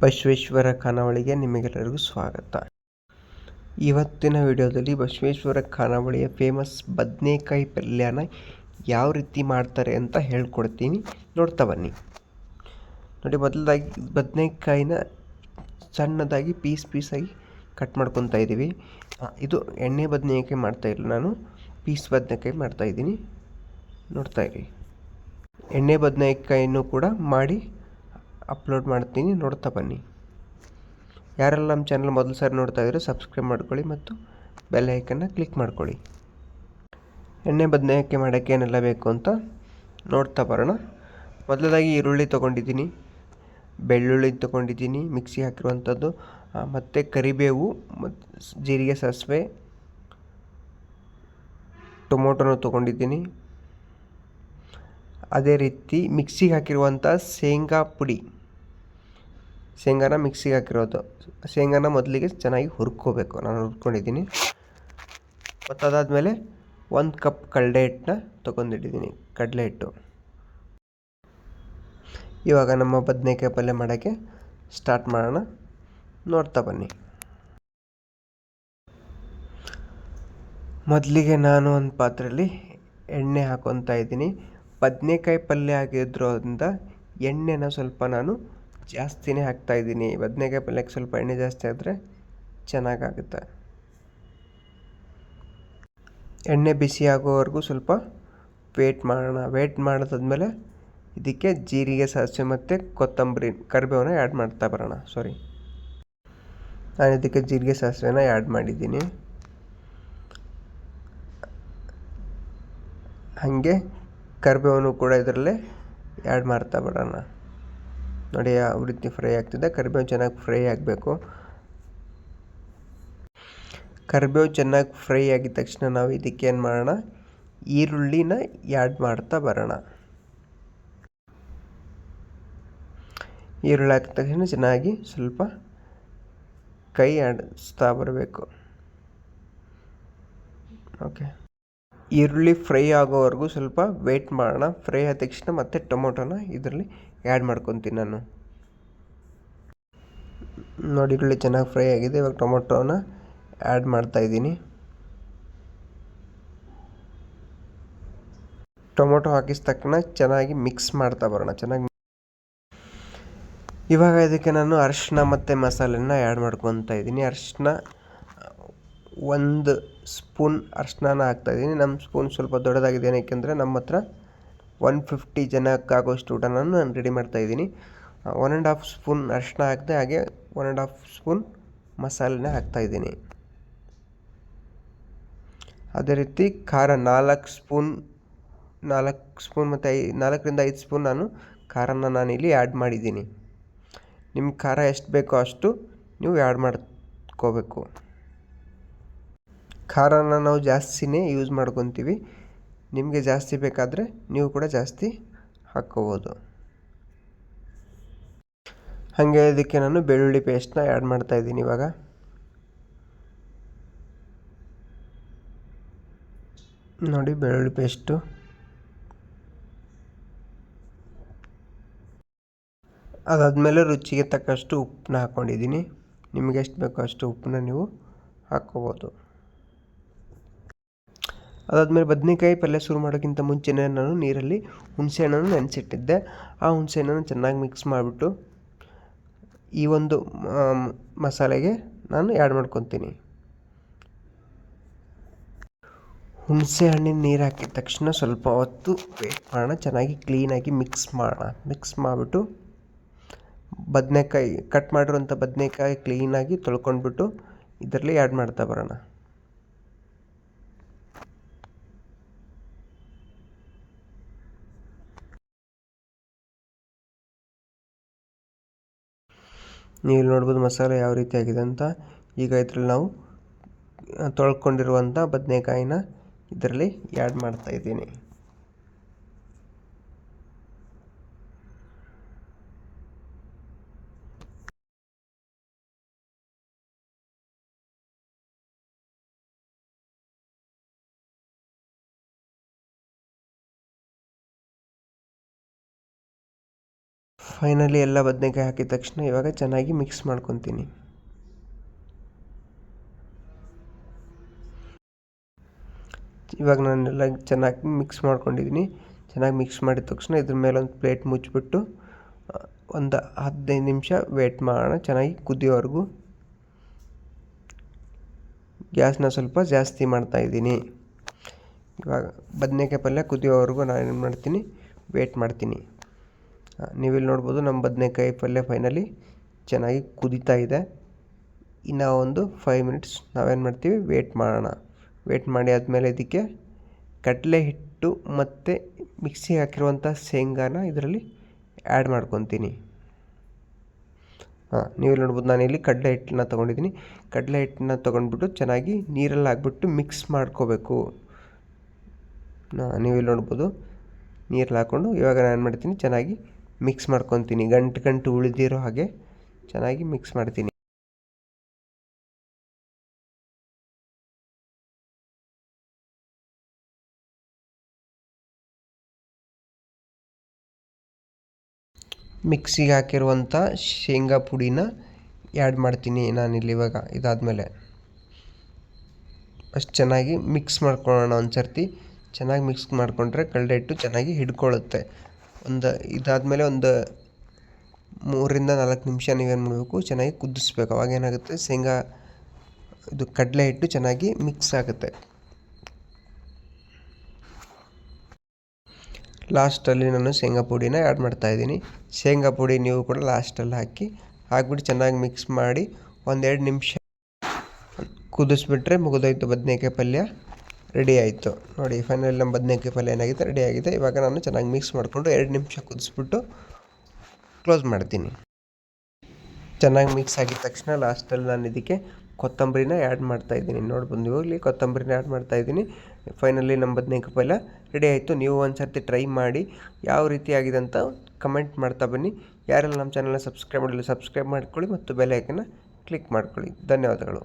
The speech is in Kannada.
ಬಸವೇಶ್ವರ ಖಾನಾವಳಿಗೆ ನಿಮಗೆಲ್ಲರಿಗೂ ಸ್ವಾಗತ. ಇವತ್ತಿನ ವಿಡಿಯೋದಲ್ಲಿ ಬಸವೇಶ್ವರ ಖಾನಾವಳಿಯ ಫೇಮಸ್ ಬದನೆಕಾಯಿ ಪಲ್ಯನ ಯಾವ ರೀತಿ ಮಾಡ್ತಾರೆ ಅಂತ ಹೇಳ್ಕೊಡ್ತೀನಿ, ನೋಡ್ತಾ ಬನ್ನಿ. ನೋಡಿ, ಮೊದಲದಾಗಿ ಬದನೆಕಾಯಿನ ಸಣ್ಣದಾಗಿ ಪೀಸಾಗಿ ಕಟ್ ಮಾಡ್ಕೊತಾ ಇದ್ದೀವಿ. ಇದು ಎಣ್ಣೆ ಬದನೆಕಾಯಿ ಮಾಡ್ತಾಯಿಲ್ಲ, ನಾನು ಪೀಸ್ ಬದನೆಕಾಯಿ ಮಾಡ್ತಾಯಿದ್ದೀನಿ, ನೋಡ್ತಾ ಇರಿ. ಎಣ್ಣೆ ಬದನೆಕಾಯಿನೂ ಕೂಡ ಮಾಡಿ ಅಪ್ಲೋಡ್ ಮಾಡ್ತೀನಿ, ನೋಡ್ತಾ ಬನ್ನಿ. ಯಾರೆಲ್ಲ ನಮ್ಮ ಚಾನಲ್ ಮೊದಲು ಸಾರಿ ನೋಡ್ತಾ ಇದ್ದರೆ ಸಬ್ಸ್ಕ್ರೈಬ್ ಮಾಡ್ಕೊಳ್ಳಿ ಮತ್ತು ಬೆಲ್ ಐಕನ್ನ ಕ್ಲಿಕ್ ಮಾಡ್ಕೊಳ್ಳಿ. ಎಣ್ಣೆ ಬದನೆಕಾಯಿ ಮಾಡೋಕ್ಕೆ ಏನೆಲ್ಲ ಬೇಕು ಅಂತ ನೋಡ್ತಾ ಬರೋಣ. ಮೊದಲದಾಗಿ ಈರುಳ್ಳಿ ತೊಗೊಂಡಿದ್ದೀನಿ, ಬೆಳ್ಳುಳ್ಳಿ ತೊಗೊಂಡಿದ್ದೀನಿ ಮಿಕ್ಸಿ ಹಾಕಿರುವಂಥದ್ದು, ಮತ್ತು ಕರಿಬೇವು ಮತ್ತು ಜೀರಿಗೆ, ಸಾಸಿವೆ, ಟೊಮೊಟೊನೂ ತೊಗೊಂಡಿದ್ದೀನಿ. ಅದೇ ರೀತಿ ಮಿಕ್ಸಿಗೆ ಹಾಕಿರುವಂಥ ಶೇಂಗಾನ ಮಿಕ್ಸಿಗೆ ಹಾಕಿರೋದು. ಶೇಂಗಾನ ಮೊದಲಿಗೆ ಚೆನ್ನಾಗಿ ಹುರ್ಕೋಬೇಕು, ನಾನು ಹುರ್ಕೊಂಡಿದ್ದೀನಿ. ಮತ್ತು ಅದಾದಮೇಲೆ 1 ಕಪ್ ಕಡಲೆ ಹಿಟ್ಟನ್ನ ತೊಗೊಂಡಿದ್ದೀನಿ, ಕಡಲೆ ಹಿಟ್ಟು. ಇವಾಗ ನಮ್ಮ ಬದನೆಕಾಯಿ ಪಲ್ಯ ಮಾಡೋಕ್ಕೆ ಸ್ಟಾರ್ಟ್ ಮಾಡೋಣ, ನೋಡ್ತಾ ಬನ್ನಿ. ಮೊದಲಿಗೆ ನಾನು ಒಂದು ಪಾತ್ರೆಯಲ್ಲಿ ಎಣ್ಣೆ ಹಾಕ್ಕೊತಾ ಇದ್ದೀನಿ. ಬದನೆಕಾಯಿ ಪಲ್ಯ ಆಗಿರೋದ್ರಿಂದ ಎಣ್ಣೆನ ಸ್ವಲ್ಪ ನಾನು ಜಾಸ್ತಿನೇ ಹಾಕ್ತಾಯಿದ್ದೀನಿ. ಬದನೆಕಾಯಿ ಪಲ್ಯಕ್ಕೆ ಸ್ವಲ್ಪ ಎಣ್ಣೆ ಜಾಸ್ತಿ ಆದರೆ ಚೆನ್ನಾಗಾಗುತ್ತೆ. ಎಣ್ಣೆ ಬಿಸಿ ಆಗೋವರೆಗೂ ಸ್ವಲ್ಪ ವೇಟ್ ಮಾಡೋಣ. ವೇಟ್ ಮಾಡಿದಾದ್ಮೇಲೆ ಇದಕ್ಕೆ ಜೀರಿಗೆ, ಸಾಸಿವೆ ಮತ್ತು ಕೊತ್ತಂಬರಿ, ಕರಿಬೇವನ್ನ ಆ್ಯಡ್ ಮಾಡ್ತಾ ಬರೋಣ. ನಾನು ಇದಕ್ಕೆ ಜೀರಿಗೆ, ಸಾಸಿವೆನ ಆ್ಯಡ್ ಮಾಡಿದ್ದೀನಿ. ಹಾಗೆ ಕರಿಬೇವನ್ನು ಕೂಡ ಇದರಲ್ಲೇ ಆ್ಯಡ್ ಮಾಡ್ತಾ ಬರೋಣ. ನೋಡಿ, ಯಾವ ರೀತಿ ಫ್ರೈ ಆಗ್ತಿದೆ. ಕರಿಬೇವು ಚೆನ್ನಾಗಿ ಫ್ರೈ ಆಗಬೇಕು. ಕರಿಬೇವು ಚೆನ್ನಾಗಿ ಫ್ರೈ ಆಗಿದ ತಕ್ಷಣ ನಾವು ಇದಕ್ಕೆ ಏನು ಮಾಡೋಣ, ಈರುಳ್ಳಿನ ಆ್ಯಡ್ ಮಾಡ್ತಾ ಬರೋಣ. ಈರುಳ್ಳಿ ಹಾಕಿದ ತಕ್ಷಣ ಚೆನ್ನಾಗಿ ಸ್ವಲ್ಪ ಕೈ ಆಡಿಸ್ತಾ ಬರಬೇಕು. ಓಕೆ, ಈರುಳ್ಳಿ ಫ್ರೈ ಆಗೋವರೆಗೂ ಸ್ವಲ್ಪ ವೆಯ್ಟ್ ಮಾಡೋಣ. ಫ್ರೈ ಆದ ತಕ್ಷಣ ಮತ್ತೆ ಟೊಮೊಟೊನ ಇದರಲ್ಲಿ ಆ್ಯಡ್ ಮಾಡ್ಕೊತೀನಿ ನಾನು. ನೋಡಿ, ಈರುಳ್ಳಿ ಚೆನ್ನಾಗಿ ಫ್ರೈ ಆಗಿದೆ. ಇವಾಗ ಟೊಮೊಟೊನ ಆ್ಯಡ್ ಮಾಡ್ತಾಯಿದ್ದೀನಿ. ಟೊಮೊಟೊ ಹಾಕಿದ ತಕ್ಷಣ ಚೆನ್ನಾಗಿ ಮಿಕ್ಸ್ ಮಾಡ್ತಾ ಬರೋಣ. ಇವಾಗ ಇದಕ್ಕೆ ನಾನು ಅರಿಶಿನ ಮತ್ತು ಮಸಾಲೆನ ಆ್ಯಡ್ ಮಾಡ್ಕೊತಾ ಇದ್ದೀನಿ. ಅರಿಶಿನ 1 ಸ್ಪೂನ್ ಅರಿಶಿನ ಹಾಕ್ತಾಯಿದ್ದೀನಿ. ನಮ್ಮ ಸ್ಪೂನ್ ಸ್ವಲ್ಪ ದೊಡ್ಡದಾಗಿದೆ, ಏನಕ್ಕೆಂದರೆ ನಮ್ಮ ಹತ್ರ 150 ಜನಕ್ಕಾಗೋಷ್ಟು ಊಟನ ನಾನು ರೆಡಿ ಮಾಡ್ತಾಯಿದ್ದೀನಿ. 1.5 ಸ್ಪೂನ್ ಅರಿಶಿನ ಹಾಕಿದೆ, ಹಾಗೆ 1.5 ಸ್ಪೂನ್ ಮಸಾಲೆನ ಹಾಕ್ತಾಯಿದ್ದೀನಿ. ಅದೇ ರೀತಿ ಖಾರ 4 ಸ್ಪೂನ್ ಮತ್ತು 4ರಿಂದ 5 ಸ್ಪೂನ್ ಖಾರನ ನಾನಿಲ್ಲಿ ಆ್ಯಡ್ ಮಾಡಿದ್ದೀನಿ. ನಿಮ್ಗೆ ಖಾರ ಎಷ್ಟು ಬೇಕೋ ಅಷ್ಟು ನೀವು ಆ್ಯಡ್ ಮಾಡ್ಕೋಬೇಕು. ಖಾರನ ನಾವು ಜಾಸ್ತಿನೇ ಯೂಸ್ ಮಾಡ್ಕೊತೀವಿ. ನಿಮಗೆ ಜಾಸ್ತಿ ಬೇಕಾದರೆ ನೀವು ಕೂಡ ಜಾಸ್ತಿ ಹಾಕ್ಕೋಬೋದು. ಹಾಗೆ ಇದಕ್ಕೆ ನಾನು ಬೆಳ್ಳುಳ್ಳಿ ಪೇಸ್ಟ್ನ ಆ್ಯಡ್ ಮಾಡ್ತಾಯಿದ್ದೀನಿ. ಇವಾಗ ನೋಡಿ, ಬೆಳ್ಳುಳ್ಳಿ ಪೇಸ್ಟು. ಅದಾದಮೇಲೆ ರುಚಿಗೆ ತಕ್ಕಷ್ಟು ಉಪ್ಪನ್ನ ಹಾಕ್ಕೊಂಡಿದ್ದೀನಿ. ನಿಮಗೆ ಎಷ್ಟು ಬೇಕೋ ಅಷ್ಟು ಉಪ್ಪನ್ನ ನೀವು ಹಾಕ್ಕೋಬೋದು. ಅದಾದಮೇಲೆ ಬದನೆಕಾಯಿ ಪಲ್ಯ ಶುರು ಮಾಡೋಕ್ಕಿಂತ ಮುಂಚೆನೇ ನಾನು ನೀರಲ್ಲಿ ಹುಣಸೆಹಣ್ಣನ್ನು ನೆನೆಸಿಟ್ಟಿದ್ದೆ. ಆ ಹುಣಸೆಹಣ್ಣನ್ನು ಚೆನ್ನಾಗಿ ಮಿಕ್ಸ್ ಮಾಡಿಬಿಟ್ಟು ಈ ಒಂದು ಮಸಾಲೆಗೆ ನಾನು ಆ್ಯಡ್ ಮಾಡ್ಕೊತೀನಿ. ಹುಣಸೆ ಹಣ್ಣಿನ ನೀರು ಹಾಕಿದ ತಕ್ಷಣ ಸ್ವಲ್ಪ ಹೊತ್ತು ವೇಟ್ ಮಾಡೋಣ. ಚೆನ್ನಾಗಿ ಕ್ಲೀನಾಗಿ ಮಿಕ್ಸ್ ಮಾಡಿಬಿಟ್ಟು ಕಟ್ ಮಾಡಿರುವಂಥ ಬದನೆಕಾಯಿ ಕ್ಲೀನಾಗಿ ತೊಳ್ಕೊಂಡ್ಬಿಟ್ಟು ಇದರಲ್ಲಿ ಆ್ಯಡ್ ಮಾಡ್ತಾ ಬರೋಣ. ನೀವು ನೋಡ್ಬೋದು ಮಸಾಲೆ ಯಾವ ರೀತಿ ಆಗಿದೆ ಅಂತ. ಈಗ ಇದರಲ್ಲಿ ನಾವು ತೊಳ್ಕೊಂಡಿರುವಂಥ ಬದನೆಕಾಯಿನ ಇದರಲ್ಲಿ ಆ್ಯಡ್ ಮಾಡ್ತಾಯಿದ್ದೀನಿ. ಫೈನಲಿ ಎಲ್ಲ ಬದನೆಕಾಯಿ ಹಾಕಿದ ತಕ್ಷಣ ಇವಾಗ ಚೆನ್ನಾಗಿ ಮಿಕ್ಸ್ ಮಾಡ್ಕೊತೀನಿ. ಇವಾಗ ನಾನೆಲ್ಲ ಚೆನ್ನಾಗಿ ಮಿಕ್ಸ್ ಮಾಡ್ಕೊಂಡಿದ್ದೀನಿ. ಚೆನ್ನಾಗಿ ಮಿಕ್ಸ್ ಮಾಡಿದ ತಕ್ಷಣ ಇದ್ರ ಮೇಲೆ ಒಂದು ಪ್ಲೇಟ್ ಮುಚ್ಚಿಬಿಟ್ಟು ಒಂದು 15 ನಿಮಿಷ ವೇಟ್ ಮಾಡೋಣ, ಚೆನ್ನಾಗಿ ಕುದಿಯೋವರೆಗೂ. ಗ್ಯಾಸ್ನ ಸ್ವಲ್ಪ ಜಾಸ್ತಿ ಮಾಡ್ತಾಯಿದ್ದೀನಿ. ಇವಾಗ ಬದನೆಕಾಯಿ ಪಲ್ಯ ಕುದಿಯೋವರೆಗೂ ನಾನೇನು ಮಾಡ್ತೀನಿ, ವೇಟ್ ಮಾಡ್ತೀನಿ. ನೀವಿಲ್ಲಿ ನೋಡ್ಬೋದು ನಮ್ಮ ಬದನೆಕಾಯಿ ಪಲ್ಯ ಫೈನಲಿ ಚೆನ್ನಾಗಿ ಕುದೀತಾ ಇದೆ. ಇನ್ನು ಒಂದು 5 ಮಿನಿಟ್ಸ್ ನಾವೇನು ಮಾಡ್ತೀವಿ, ವೇಟ್ ಮಾಡೋಣ. ವೇಟ್ ಮಾಡಿ ಆದಮೇಲೆ ಇದಕ್ಕೆ ಕಡಲೆ ಹಿಟ್ಟು ಮತ್ತು ಮಿಕ್ಸಿಗೆ ಹಾಕಿರುವಂಥ ಶೇಂಗಾನ ಇದರಲ್ಲಿ ಆ್ಯಡ್ ಮಾಡ್ಕೊತೀನಿ. ನೀವು ನೋಡ್ಬೋದು ನಾನಿಲ್ಲಿ ಕಡಲೆ ಹಿಟ್ಟನ್ನ ತೊಗೊಂಡಿದ್ದೀನಿ. ಕಡಲೆ ಹಿಟ್ಟನ್ನ ತೊಗೊಂಡ್ಬಿಟ್ಟು ಚೆನ್ನಾಗಿ ನೀರಲ್ಲಿ ಹಾಕ್ಬಿಟ್ಟು ಮಿಕ್ಸ್ ಮಾಡ್ಕೋಬೇಕು. ನೀವಿಲ್ಲಿ ನೋಡ್ಬೋದು ನೀರಲ್ಲಿ ಹಾಕ್ಕೊಂಡು ಇವಾಗ ನಾನು ಏನು ಮಾಡ್ತೀನಿ, ಚೆನ್ನಾಗಿ ಮಿಕ್ಸ್ ಮಾಡ್ಕೊತೀನಿ. ಗಂಟು ಉಳಿದಿರೋ ಹಾಗೆ ಚೆನ್ನಾಗಿ ಮಿಕ್ಸ್ ಮಾಡ್ತೀನಿ. ಮಿಕ್ಸಿಗೆ ಹಾಕಿರುವಂಥ ಶೇಂಗಾ ಪುಡಿನ ಆ್ಯಡ್ ಮಾಡ್ತೀನಿ ನಾನಿಲ್ಲಿ ಇವಾಗ. ಇದಾದಮೇಲೆ ಅಷ್ಟು ಚೆನ್ನಾಗಿ ಮಿಕ್ಸ್ ಮಾಡ್ಕೊಳ್ಳೋಣ. ಒಂದು ಸರ್ತಿ ಚೆನ್ನಾಗಿ ಮಿಕ್ಸ್ ಮಾಡಿಕೊಂಡ್ರೆ ಕಡಲೆ ಹಿಟ್ಟು ಚೆನ್ನಾಗಿ ಹಿಡ್ಕೊಳ್ಳುತ್ತೆ. ಇದಾದಮೇಲೆ ಒಂದು 3ರಿಂದ 4 ನಿಮಿಷ ನೀವೇನು ಮಾಡಬೇಕು, ಚೆನ್ನಾಗಿ ಕುದಿಸ್ಬೇಕು. ಅವಾಗೇನಾಗುತ್ತೆ, ಶೇಂಗಾ ಇದು ಕಡಲೆ ಹಿಟ್ಟು ಚೆನ್ನಾಗಿ ಮಿಕ್ಸ್ ಆಗುತ್ತೆ. ಲಾಸ್ಟಲ್ಲಿ ನಾನು ಶೇಂಗಾ ಪುಡಿನ ಆ್ಯಡ್ ಮಾಡ್ತಾಯಿದ್ದೀನಿ. ಶೇಂಗಾ ಪುಡಿ ನೀವು ಕೂಡ ಲಾಸ್ಟಲ್ಲಿ ಹಾಕ್ಬಿಟ್ಟು ಚೆನ್ನಾಗಿ ಮಿಕ್ಸ್ ಮಾಡಿ 1-2 ನಿಮಿಷ ಕುದಿಸ್ಬಿಟ್ರೆ ಮುಗಿದೋಯ್ತು, ಬದನೆಕಾಯಿ ಪಲ್ಯ ರೆಡಿ ಆಯಿತು. ನೋಡಿ ಫೈನಲ್ ನಮ್ಮ ಬದನೆಕಾಯಿ ಪಲ್ಯ ಏನಾಗಿದೆ, ರೆಡಿ ಆಗಿದೆ. ಇವಾಗ ನಾನು ಚೆನ್ನಾಗಿ ಮಿಕ್ಸ್ ಮಾಡಿಕೊಂಡು 2 ನಿಮಿಷ ಕುದಿಸ್ಬಿಟ್ಟು ಕ್ಲೋಸ್ ಮಾಡ್ತೀನಿ. ಚೆನ್ನಾಗಿ ಮಿಕ್ಸ್ ಆಗಿದ ತಕ್ಷಣ ಲಾಸ್ಟಲ್ಲಿ ನಾನು ಇದಕ್ಕೆ ಕೊತ್ತಂಬರಿನ ಆ್ಯಡ್ ಮಾಡ್ತಾಯಿದ್ದೀನಿ. ನೋಡ್ಬೋದು ನೀವು ಇಲ್ಲಿ ಕೊತ್ತಂಬರಿನ ಆ್ಯಡ್ ಮಾಡ್ತಾಯಿದ್ದೀನಿ. ಫೈನಲಿ ನಮ್ಮ ಬದನೆಕಾಯಿ ಪಲ್ಯ ರೆಡಿ ಆಯಿತು. ನೀವು ಒಂದು ಸರ್ತಿ ಟ್ರೈ ಮಾಡಿ ಯಾವ ರೀತಿ ಆಗಿದೆ ಅಂತ ಕಮೆಂಟ್ ಮಾಡ್ತಾ ಬನ್ನಿ. ಯಾರೆಲ್ಲ ನಮ್ಮ ಚಾನಲ್ನ ಸಬ್ಸ್ಕ್ರೈಬ್ ಮಾಡಿಲ್ಲ, ಸಬ್ಸ್ಕ್ರೈಬ್ ಮಾಡ್ಕೊಳ್ಳಿ ಮತ್ತು ಬೆಲ್ ಐಕನ್ನ ಕ್ಲಿಕ್ ಮಾಡ್ಕೊಳ್ಳಿ. ಧನ್ಯವಾದಗಳು.